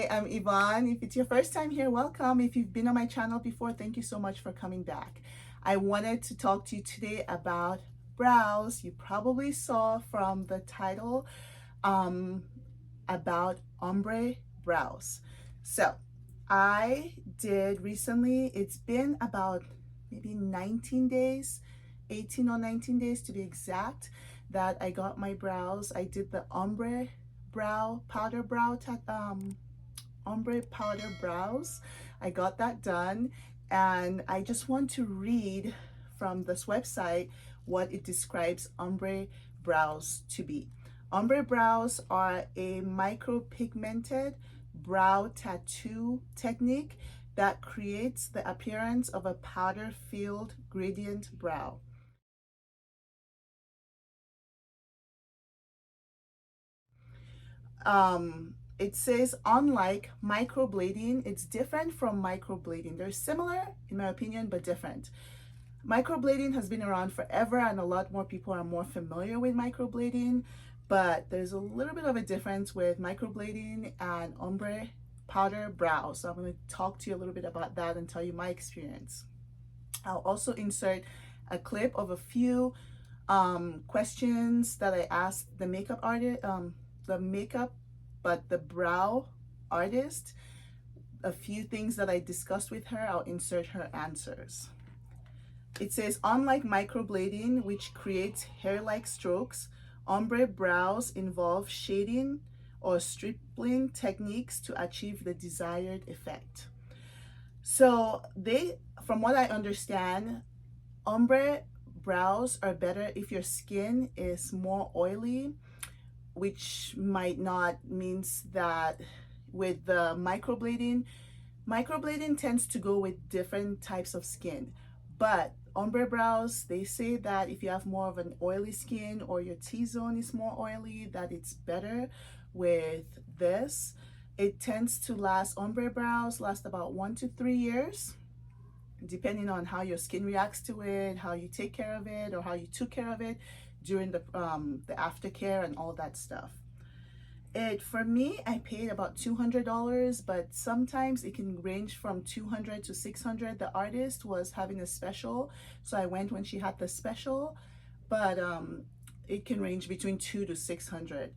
Hi, I'm Yvonne. If it's your first time here, welcome. If you've been on my channel before, thank you so much for coming back. I wanted to talk to you today about brows. You probably saw from the title about ombre brows. So I did recently, it's been about maybe 19 days, 18 or 19 days to be exact, that I got my brows. I did the ombre ombre powder brows. I got that done, and I just want to read from this website what it describes ombre brows to be. Ombre brows are a micropigmented brow tattoo technique that creates the appearance of a powder-filled gradient brow. It says, unlike microblading, it's different from microblading. They're similar, in my opinion, but different. Microblading has been around forever, and a lot more people are more familiar with microblading, but there's a little bit of a difference with microblading and ombre powder brows. So I'm going to talk to you a little bit about that and tell you my experience. I'll also insert a clip of a few questions that I asked the makeup artist, but the brow artist. A few things that I discussed with her, I'll insert her answers. It says, unlike microblading, which creates hair-like strokes, ombre brows involve shading or stripling techniques to achieve the desired effect. So from what I understand, ombre brows are better if your skin is more oily, which might not means that with the microblading tends to go with different types of skin. But ombre brows, they say that if you have more of an oily skin or your T-zone is more oily, that it's better with this. It tends to last, ombre brows last about 1 to 3 years, depending on how your skin reacts to it, how you take care of it, or how you took care of it during the aftercare and all that stuff. For me, I paid about $200, but sometimes it can range from $200 to $600. The artist was having a special, so I went when she had the special, but it can range between $200 to $600.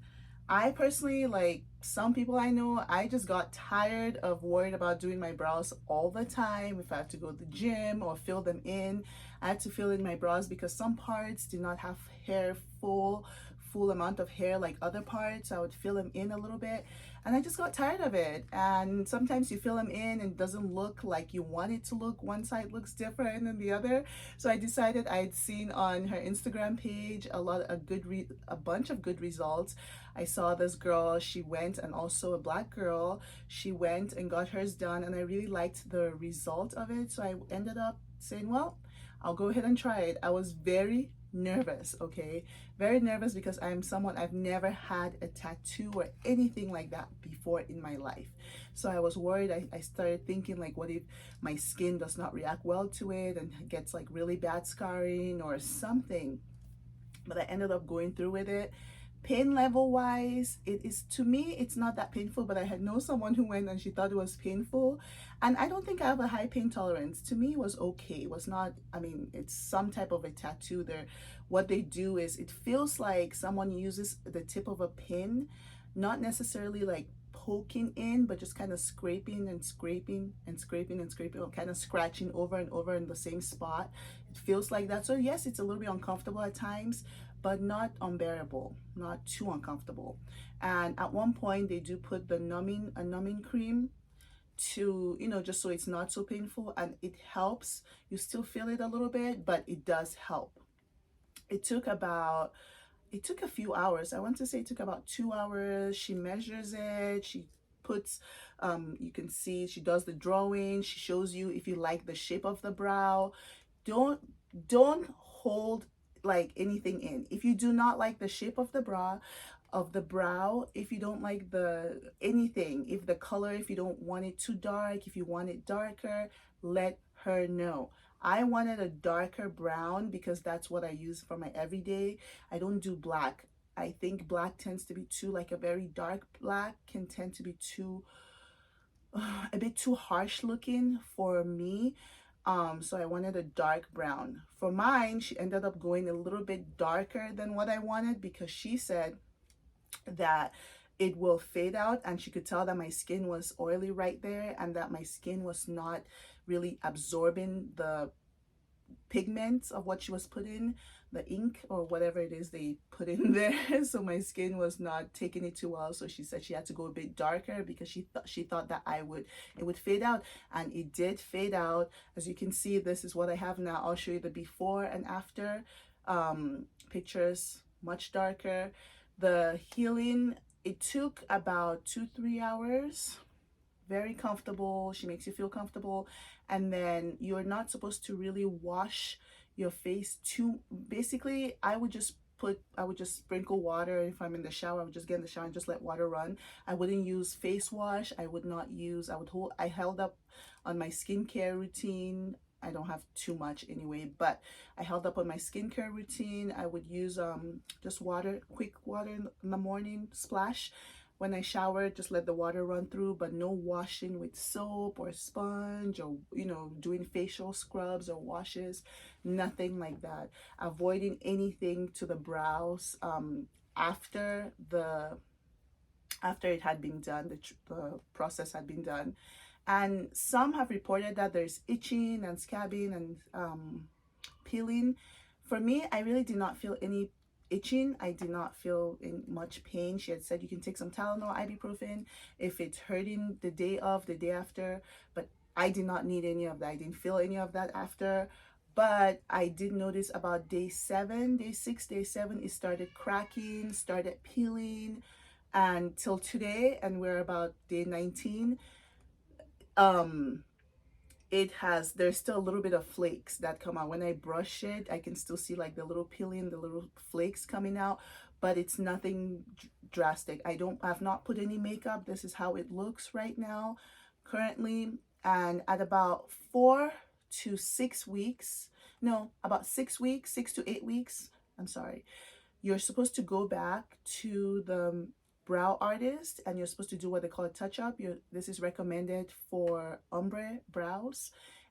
I personally, like some people I know, I just got tired of worried about doing my brows all the time. If I have to go to the gym or fill them in, I had to fill in my brows because some parts did not have hair full amount of hair like other parts. I would fill them in a little bit, and I just got tired of it. And sometimes you fill them in and it doesn't look like you want it to look. One side looks different than the other. So I decided, I'd seen on her Instagram page a bunch of good results. I saw this girl, she went, and also a black girl, she went and got hers done, and I really liked the result of it. So I ended up saying, well, I'll go ahead and try it. I was very nervous, okay? Very nervous because I'm someone, I've never had a tattoo or anything like that before in my life. So I was worried. I started thinking, like, what if my skin does not react well to it and gets like really bad scarring or something? But I ended up going through with it. Pain level wise, it is, to me, it's not that painful, but I had know someone who went and she thought it was painful, and I don't think I have a high pain tolerance. To me, it was okay. It was not, I mean, it's some type of a tattoo there. What they do is, it feels like someone uses the tip of a pin, not necessarily like poking in, but just kind of scraping and scraping and scraping and scraping, or kind of scratching over and over in the same spot. It feels like that. So yes, it's a little bit uncomfortable at times, but not unbearable, not too uncomfortable. And at one point they do put the numbing cream to, you know, just so it's not so painful, and it helps. You still feel it a little bit, but it does help. It took a few hours. I want to say it took about 2 hours. She measures it, she puts you can see she does the drawing, she shows you if you like the shape of the brow. Don't hold like anything in. If you do not like the shape of the brow, if you don't like the anything, if the color, if you don't want it too dark, if you want it darker, let her know. I wanted a darker brown because that's what I use for my everyday. I don't do black. I think black tends to be too, like a very dark black can tend to be too a bit too harsh looking for me. So I wanted a dark brown. For mine, she ended up going a little bit darker than what I wanted because she said that it will fade out, and she could tell that my skin was oily right there and that my skin was not really absorbing the pigments of what she was putting, the ink or whatever it is they put in there. So my skin was not taking it too well, so she said she had to go a bit darker because she thought that it would fade out, and it did fade out. As you can see, this is what I have now. I'll show you the before and after pictures, much darker. The healing, it took about 2-3 hours. Very comfortable. She makes you feel comfortable. And then you're not supposed to really wash your face too. Basically, I would just sprinkle water. If I'm in the shower, I would just get in the shower and just let water run. I wouldn't use face wash. I held up on my skincare routine. I don't have too much anyway, but I held up on my skincare routine. I would use just water, quick water in the morning, splash. When I shower, just let the water run through, but no washing with soap or sponge, or doing facial scrubs or washes, nothing like that. Avoiding anything to the brows after it had been done, the process had been done. And some have reported that there's itching and scabbing and peeling. For me, I really did not feel any itching. I did not feel in much pain. She had said you can take some Tylenol, ibuprofen if it's hurting the day of, the day after, but I did not need any of that. I didn't feel any of that after. But I did notice about day 7, day 6, day 7, it started cracking, started peeling, and till today, and we're about day 19, there's still a little bit of flakes that come out. When I brush it, I can still see like the little peeling, the little flakes coming out, but it's nothing drastic. I've not put any makeup. This is how it looks right now currently. And at about 4 to 6 weeks, no, about 6 weeks, 6 to 8 weeks, I'm sorry, you're supposed to go back to the brow artist, and you're supposed to do what they call a touch-up. This is recommended for ombre brows,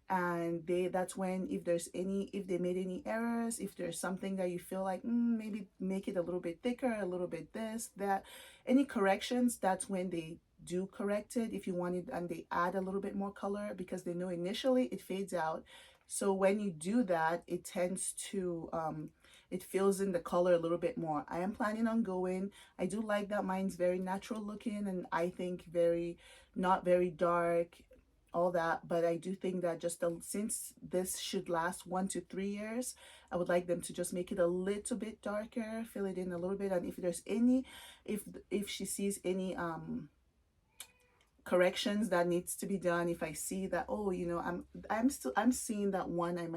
and that's when, if they made any errors, if there's something that you feel like maybe make it a little bit thicker, a little bit this, that, any corrections, that's when they do correct it if you want it, and they add a little bit more color because they know initially it fades out. So when you do that, it tends to it fills in the color a little bit more. I am planning on going. I do like that mine's very natural looking, and I think not very dark, all that. But I do think that since this should last 1 to 3 years, I would like them to just make it a little bit darker, fill it in a little bit. And if there's if she sees any corrections that needs to be done, if I see that, oh, I'm seeing that one, I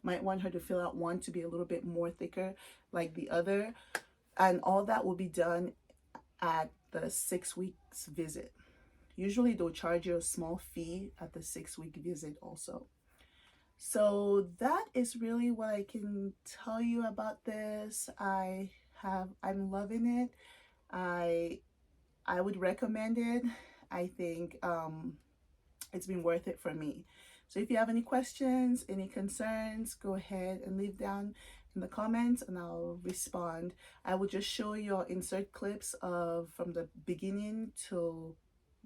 might want her to fill out one to be a little bit more thicker like the other, and all that will be done at the 6 weeks visit. Usually they'll charge you a small fee at the 6-week visit also. So that is really what I can tell you about this. I'm loving it. I would recommend it. I think it's been worth it for me. So if you have any questions, any concerns, go ahead and leave down in the comments and I'll respond. I will just show you or insert clips from the beginning till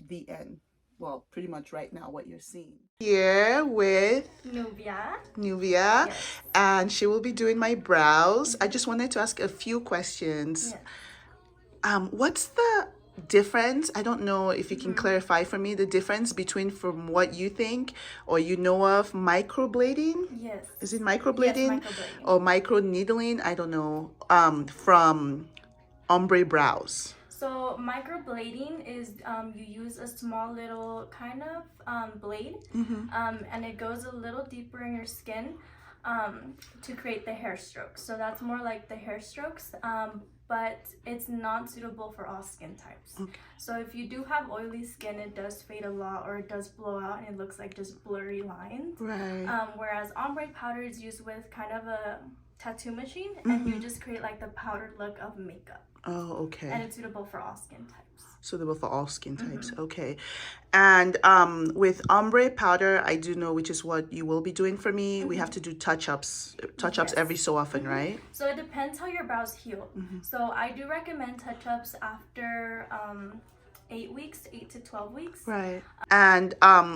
the end. Well, pretty much right now what you're seeing. Here with Nubia, yes. And she will be doing my brows. I just wanted to ask a few questions. Yes. What's the difference? I don't know if you can clarify for me the difference between, from what you think or of, microblading. Yes. Is it microblading? Yes, microblading. Or microneedling? I don't know. From ombre brows. So microblading is you use a small little kind of blade, and it goes a little deeper in your skin to create the hair strokes. So that's more like the hair strokes, but it's not suitable for all skin types. Okay. So if you do have oily skin, it does fade a lot, or it does blow out and it looks like just blurry lines. Right. Whereas ombre powder is used with kind of a tattoo machine, and you just create like the powdered look of makeup. Oh, okay. And it's suitable for all skin types. Suitable for all skin types. Okay. And with ombre powder, I do know, which is what you will be doing for me. We have to do touch-ups Yes. every so often, right? So it depends how your brows heal. So I do recommend touch-ups after 8 weeks, 8 to 12 weeks. Right. And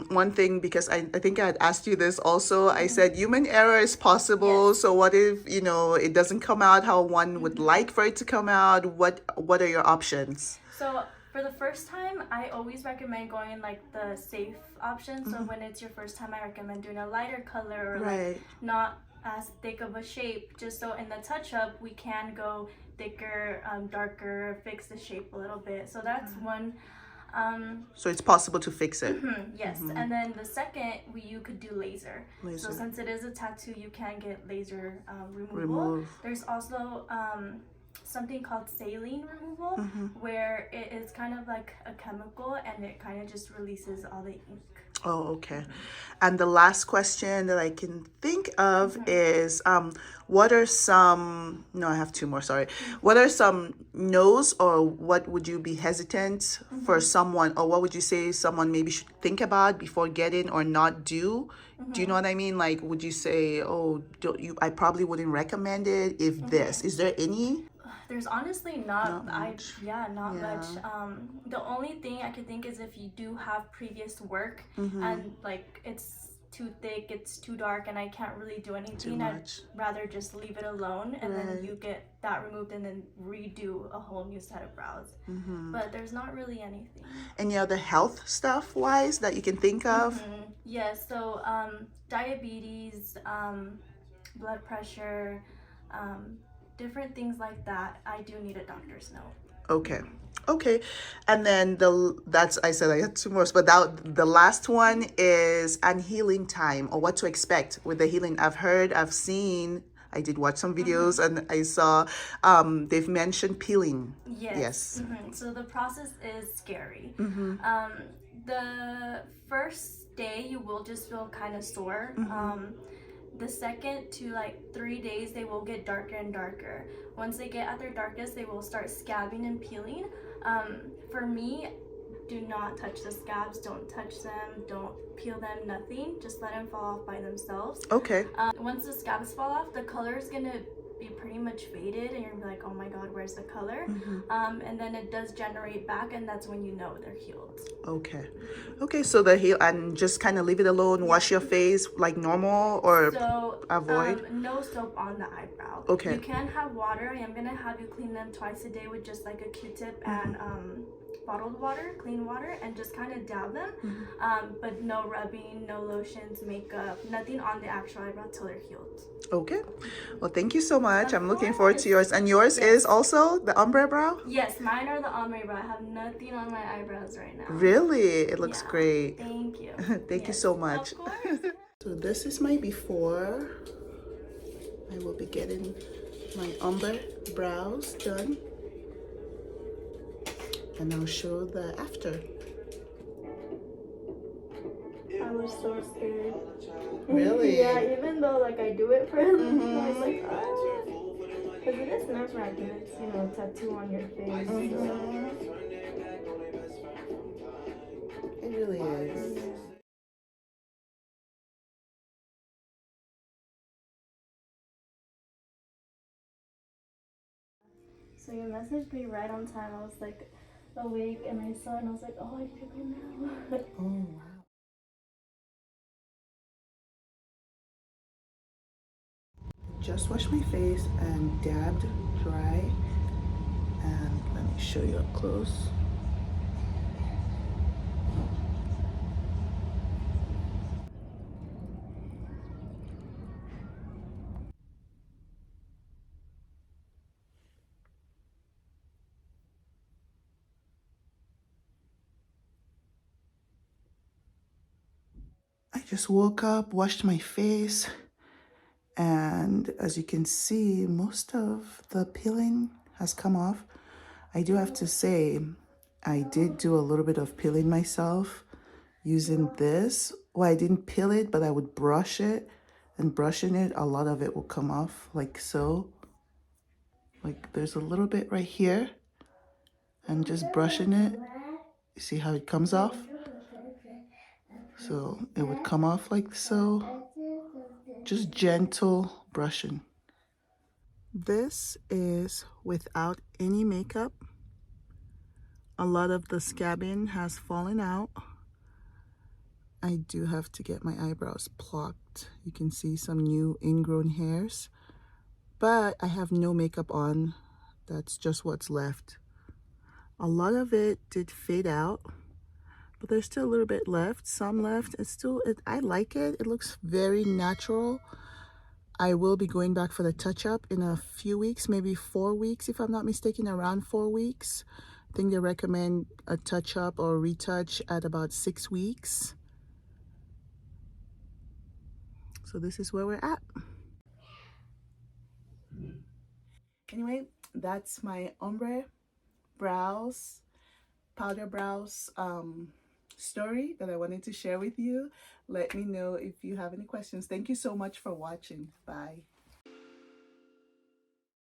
one thing, because I think I had asked you this also, I said human error is possible. Yes. So what if, you know, it doesn't come out how one would like for it to come out? What are your options? So for the first time, I always recommend going like the safe option. So when it's your first time, I recommend doing a lighter color or like not as thick of a shape, just so in the touch-up we can go thicker, darker, fix the shape a little bit. So that's one. So it's possible to fix it. Yes, and then the second, you could do laser. So since it is a tattoo, you can get laser removal. There's also something called saline removal, where it is kind of like a chemical and it kind of just releases all the ink. Oh, okay. And the last question that I can think of is, what are some, no, I have two more, sorry. What are some no's, or what would you be hesitant for someone, or what would you say someone maybe should think about before getting or not do? Do you know what I mean? Like, would you say, oh, don't you, I probably wouldn't recommend it if this. Is there any? There's honestly not much. much. The only thing I could think is if you do have previous work and like it's too thick, it's too dark, and I can't really do anything, I'd rather just leave it alone, and then you get that removed and then redo a whole new set of brows. But there's not really anything. Any other health stuff wise that you can think of? Yes, so diabetes, blood pressure, different things like that, I do need a doctor's note. Okay. And then that's, I said I had two more, but the last one is an healing time, or what to expect with the healing. I've seen, I did watch some videos and I saw they've mentioned peeling. Yes. So the process is scary. The first day you will just feel kind of sore. The second to like 3 days, they will get darker and darker. Once they get at their darkest, they will start scabbing and peeling. For me, do not touch the scabs, don't touch them, don't peel them, nothing. Just let them fall off by themselves. Okay. Once the scabs fall off, the color is gonna be pretty much faded and you're gonna be like, oh my god, where's the color? And then it does generate back, and that's when you know they're healed. Okay, so the heal, and just kind of leave it alone. Wash your face like normal, or avoid? No soap on the eyebrow. Okay. You can have water. I am gonna have you clean them twice a day with just like a Q-tip and bottled water, clean water, and just kind of dab them. But no rubbing, no lotions, makeup, nothing on the actual eyebrow till they're healed. Okay. Well, thank you so much. I'm looking forward to yours. And yours is also the ombre brow? Yes, mine are the ombre brow. I have nothing on my eyebrows right now. Really? It looks great. Thank you. Thank you so much. Of course. So this is my before. I will be getting my ombre brows done. And I'll show the after. I was so scared. Really? Yeah, even though like I do it for a living, I was like, oh. Because it is nerve wracking. It's, you know, a tattoo on your face. It really is. So you messaged me right on time. I was like awake and I saw it and I was like, oh, I need to go now. Oh, wow. Just washed my face and dabbed dry. And let me show you up close. I just woke up, washed my face, and as you can see, most of the peeling has come off. I do have to say, I did do a little bit of peeling myself using this. Well, I didn't peel it, but I would brush it, and brushing it, a lot of it will come off like so. Like there's a little bit right here, and just brushing it, You see how it comes off? So it would come off like so. Just gentle brushing. This is without any makeup. A lot of the scabbing has fallen out. I do have to get my eyebrows plucked. You can see some new ingrown hairs, but I have no makeup on. That's just what's left. A lot of it did fade out, but there's still a little bit left, some left. I like it. It looks very natural. I will be going back for the touch-up in a few weeks, maybe 4 weeks, if I'm not mistaken, around 4 weeks. I think they recommend a touch-up or retouch at about 6 weeks. So this is where we're at. Anyway, that's my ombre brows, powder brows story that I wanted to share with you. Let me know if you have any questions. Thank you so much for watching. Bye.